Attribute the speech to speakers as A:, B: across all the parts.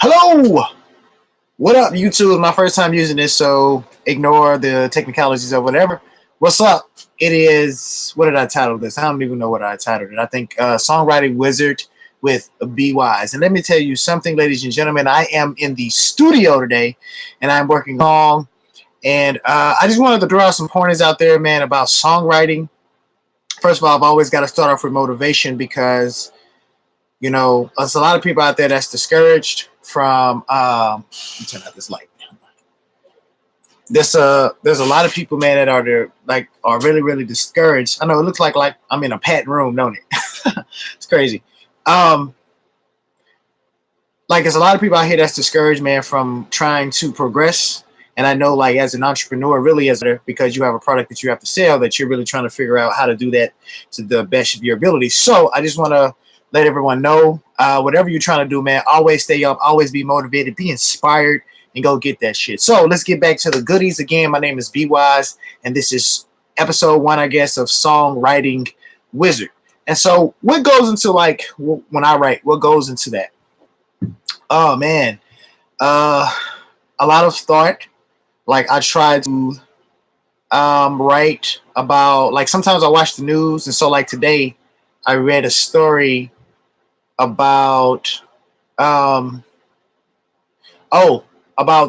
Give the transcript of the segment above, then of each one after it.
A: Hello! What up, YouTube? It's my first time using this, so ignore the technicalities or whatever. What's up? It is, what did I title this? I don't even know what I titled it. I think Songwriting Wizard with B.Wize. And let me tell you something, ladies and gentlemen. I am in the studio today, and I'm working on, and I just wanted to throw out some pointers out there, man, about songwriting. First of all, I've always got to start off with motivation because there's a lot of people out there that's discouraged from let me turn out this light. There's a lot of people, man, that are really, really discouraged. I know it looks like I'm in a packed room, don't it? It's crazy. There's a lot of people out here that's discouraged, man, from trying to progress. And I know, like, as an entrepreneur, really, because you have a product that you have to sell, that you're really trying to figure out how to do that to the best of your ability. So I just want to let everyone know, whatever you're trying to do, man, always stay up, always be motivated, be inspired, and go get that shit. So let's get back to the goodies again. My name is B.Wize, and this is episode 1, I guess, of Songwriting Wizard. And so what goes into, like, when I write, what goes into that? Oh, man. A lot of thought. Like, I try to write about, like, sometimes I watch the news. And so, like, today I read a story about about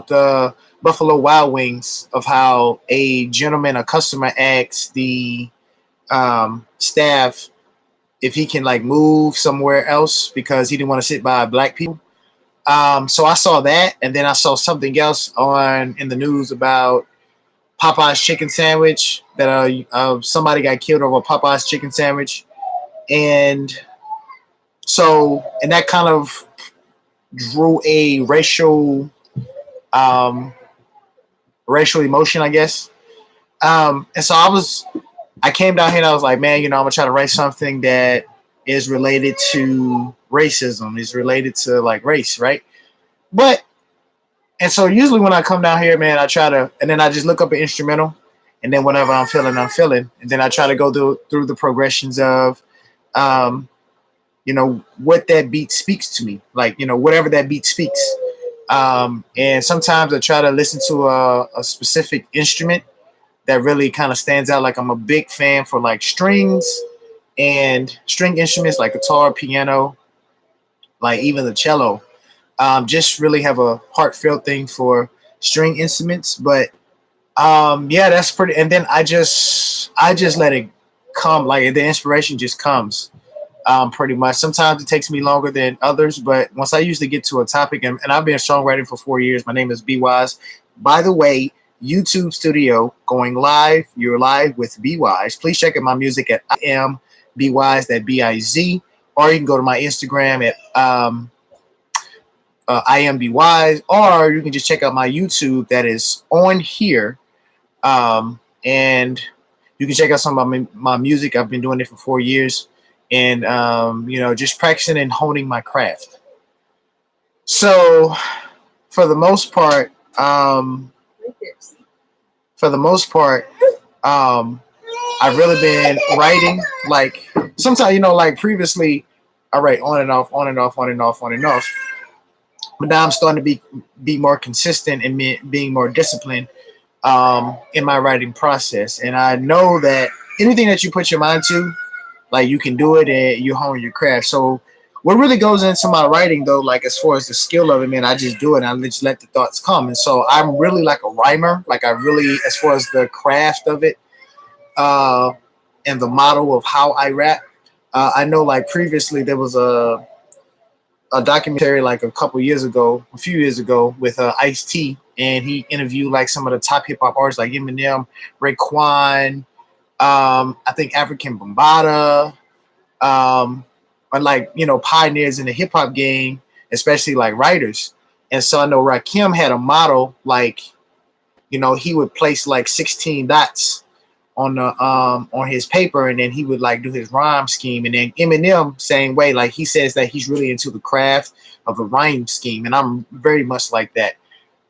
A: the Buffalo Wild Wings, of how a customer asked the staff if he can, like, move somewhere else because he didn't want to sit by black people. So I saw that, and then I saw something else in the news about Popeye's chicken sandwich, that somebody got killed over Popeye's chicken sandwich. And that kind of drew a racial emotion, I guess. And so I came down here and I was like, man, I'm gonna try to write something that is related to racism, is related to, like, race, right? And so usually when I come down here, man, and then I just look up an instrumental, and then whatever I'm feeling, and then I try to go through the progressions of, what that beat speaks to me, like, whatever that beat speaks. And sometimes I try to listen to a specific instrument that really kind of stands out. Like, I'm a big fan for, like, strings and string instruments like guitar, piano, like even the cello. Just really have a heartfelt thing for string instruments. But yeah, that's pretty. And then I just let it come. Like, the inspiration just comes. Pretty much. Sometimes it takes me longer than others, but once I usually get to a topic, and I've been songwriting for 4 years. My name is B.Wize. By the way, YouTube studio going live. You're live with B.Wize. Please check out my music at I am B.Wize, that B-I-Z, or you can go to my Instagram at I am B.Wize, or you can just check out my YouTube that is on here, and you can check out some of my music. I've been doing it for 4 years, and just practicing and honing my craft. So for the most part, I've really been writing, like, sometimes, like, previously I write on and off, on and off, on and off, on and off. But now I'm starting to be more consistent and being more disciplined in my writing process. And I know that anything that you put your mind to, like, you can do it and you hone your craft. So what really goes into my writing, though, like, as far as the skill of it, man, I just do it. And I just let the thoughts come. And so I'm really like a rhymer. Like, I really, as far as the craft of it, and the model of how I rap, I know, like, previously there was a documentary, like, a few years ago, with Ice-T, and he interviewed, like, some of the top hip hop artists like Eminem, Raekwon, I think African Bambaataa, and, like, pioneers in the hip hop game, especially, like, writers. And so I know Rakim had a model, like, he would place, like, 16 dots on his paper, and then he would, like, do his rhyme scheme. And then Eminem, same way, like, he says that he's really into the craft of the rhyme scheme, and I'm very much like that.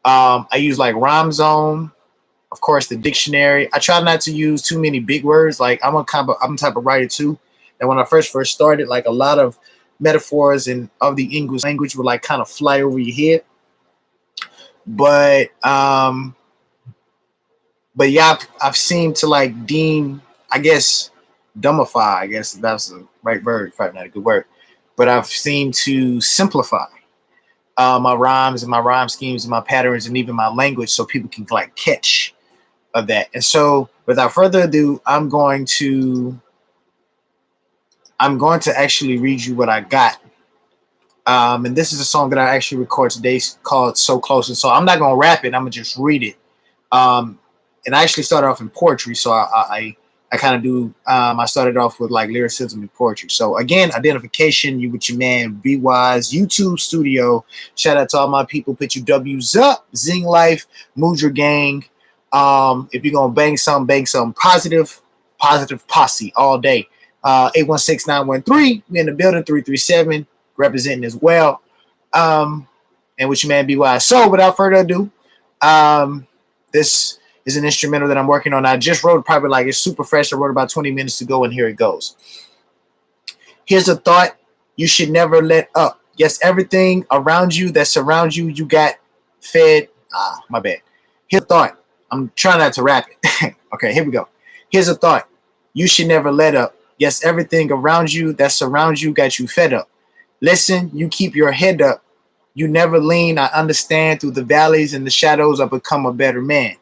A: I use, like, Rhyme Zone, of course, the dictionary. I try not to use too many big words. Like, I'm the type of writer too that when I first started, like, a lot of metaphors and of the English language would like kind of fly over your head. But yeah, I've seemed to like deem, I guess, dumbify. I guess that's the right word. Probably not a good word, but I've seemed to simplify my rhymes and my rhyme schemes and my patterns and even my language, so people can like catch of that. And so, without further ado, I'm going to actually read you what I got. And this is a song that I actually recorded today called "So Close." And so I'm not gonna rap it. I'm gonna just read it. And I actually started off in poetry, so I kind of do. I started off with like lyricism and poetry. So again, identification. You with your man B.Wize, YouTube studio. Shout out to all my people. Put your W's up. Zing Life, Mudra Gang. If you're gonna bang some positive posse all day. 816-913. We in the building. 337 representing as well. And with your man B.Wize. So without further ado, this is an instrumental that I'm working on. I just wrote probably like it's super fresh. I wrote about 20 minutes ago, and here it goes. Here's a thought you should never let up. Yes, everything around you that surrounds you, you got fed. My bad. Here's a thought. I'm trying not to rap it. Okay, here we go. Here's a thought you should never let up. Yes, everything around you that surrounds you got you fed up. Listen, you keep your head up. You never lean. I understand through the valleys and the shadows. I become a better man.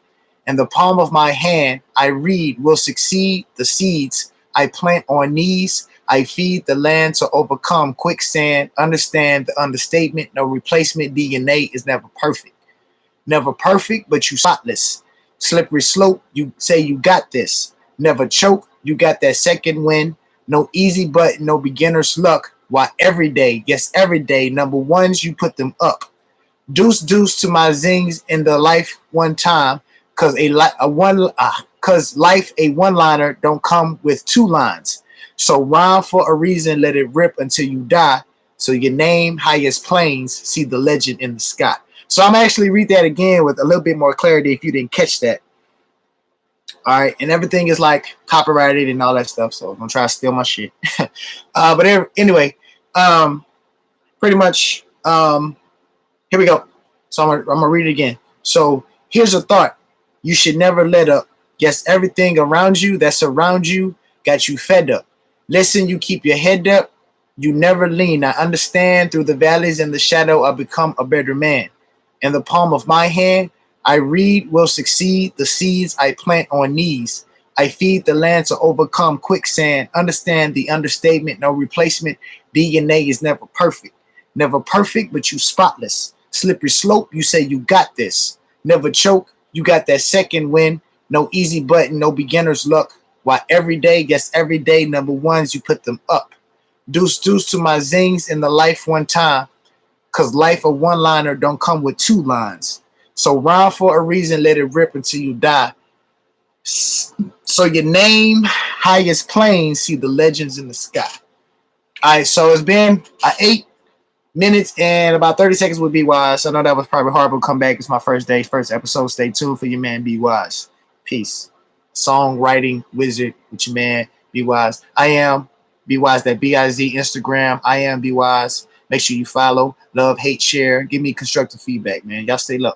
A: In the palm of my hand, I read, will succeed the seeds I plant on knees. I feed the land to overcome quicksand. Understand the understatement. No replacement. DNA is never perfect. Never perfect, but you spotless. Slippery slope. You say you got this. Never choke. You got that second win. No easy button. No beginner's luck. Why every day, yes, every day, number ones, you put them up. Deuce to my zings in the life one time. Cause life a one-liner don't come with two lines. So rhyme for a reason, let it rip until you die. So your name, highest planes, see the legend in the sky. So I'm actually read that again with a little bit more clarity if you didn't catch that. All right, and everything is like copyrighted and all that stuff. So don't try to steal my shit. But anyway, pretty much, here we go. So I'm gonna read it again. So here's a thought. You should never let up. Yes, everything around you that surrounds you got you fed up. Listen, you keep your head up. You never lean. I understand through the valleys and the shadow, I become a better man. In the palm of my hand, I read, will succeed the seeds I plant on knees. I feed the land to overcome quicksand. Understand the understatement, no replacement. DNA is never perfect. Never perfect, but you spotless. Slippery slope, you say you got this. Never choke. You got that second win. No easy button, no beginner's luck. Why every day, yes, every day, number ones, you put them up. Deuce to my zings in the life one time. Cause life a one-liner don't come with two lines. So rhyme for a reason, let it rip until you die. So your name, highest planes, see the legends in the sky. All right, so it's been 8 minutes and about 30 seconds with B.Wize. I know that was probably horrible. Come back. It's my first day, first episode. Stay tuned for your man B.Wize. Peace. Songwriting wizard with your man B.Wize. I am B.Wize, that B-I-Z Instagram. I am B.Wize. Make sure you follow, love, hate, share. Give me constructive feedback, man. Y'all stay low.